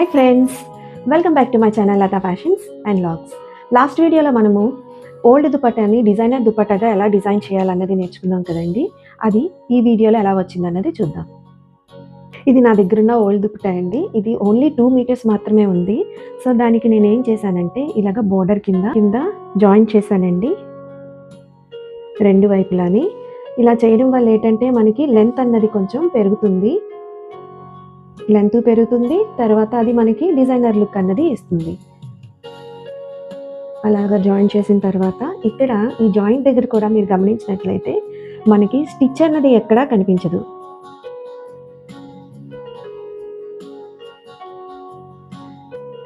Hi friends, welcome back to my channel Latha fashions and vlogs. Last వీడియోలో మనము old దుపట్టాని designer దుపట్టాగా ఎలా design చేయాలన్నది నేర్చుకున్నాం కదండి. అది ఈ వీడియోలో ఎలా వచ్చిందన్నది చూద్దాం. ఇది నా దగ్గర ఉన్న ఓల్డ్ దుపట్టా అండి. ఇది ఓన్లీ 2 మీటర్స్ మాత్రమే ఉంది. సో దానికి నేను ఏం చేశానంటే ఇలాగ బోర్డర్ కింద జాయిన్ చేశానండి రెండు వైపులాని. ఇలా చేయడం వల్ల ఏంటంటే మనకి లెంత్ అన్నది కొంచెం పెరుగుతుంది, తర్వాత అది మనకి డిజైనర్ లుక్ అన్నది ఇస్తుంది. అలాగా జాయిన్ చేసిన తర్వాత ఇక్కడ ఈ జాయింట్ దగ్గర కూడా మీరు గమనించినట్లయితే మనకి స్టిచ్ అన్నది ఎక్కడా కనిపించదు.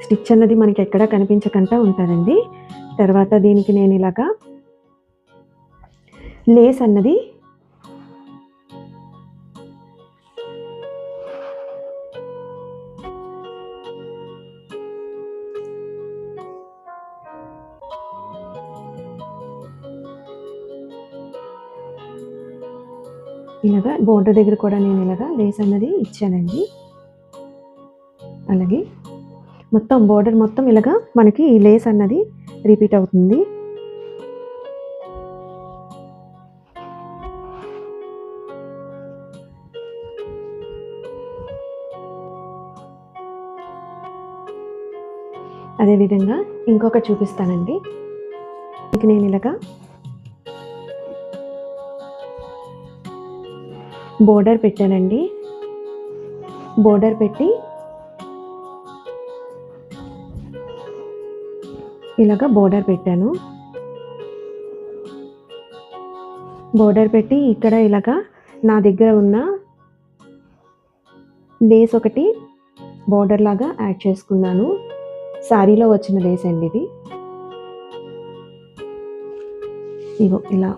స్టిచ్ అన్నది మనకి ఎక్కడా కనిపించకుండా ఉంటుందండి. తర్వాత దీనికి నేను ఇలాగా లేస్ అన్నది ఇలాగా బోర్డర్ దగ్గర కూడా నేను ఇలాగా లేస్ అన్నది ఇచ్చానండి. అలాగే మొత్తం బోర్డర్ మొత్తం ఇలాగా మనకి ఈ లేస్ అన్నది రిపీట్ అవుతుంది. అదేవిధంగా ఇంకొకటి చూపిస్తానండి. నేను ఇలాగా బోర్డర్ పెట్టానండి. బోర్డర్ పెట్టి ఇలాగా బోర్డర్ పెట్టాను. బోర్డర్ పెట్టి ఇక్కడ ఇలాగా నా దగ్గర ఉన్న లేస్ ఒకటి బోర్డర్ లాగా యాడ్ చేసుకున్నాను. శారీలో వచ్చిన లేస్ అండి ఇది. ఇగో ఇలా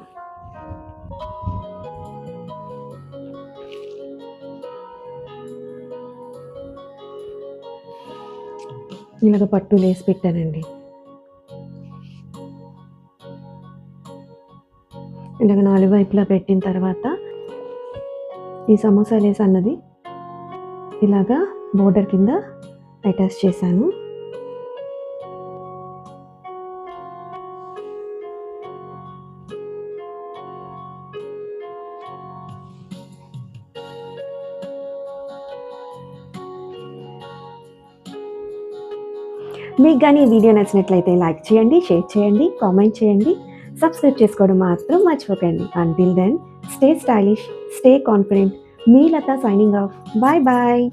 ఇలాగ పట్టు లేస్ పెట్టానండి. ఇలాగ 4 వైపులా పెట్టిన తర్వాత ఈ సమోసా లేస్ అన్నది ఇలాగా బోర్డర్ కింద అటాచ్ చేశాను. మీకు కానీ ఈ వీడియో నచ్చినట్లయితే లైక్ చేయండి, షేర్ చేయండి, కామెంట్ చేయండి, సబ్స్క్రైబ్ చేసుకోవడం మాత్రం మర్చిపోకండి. Until then stay stylish, stay confident. మీ Latha signing off. Bye bye.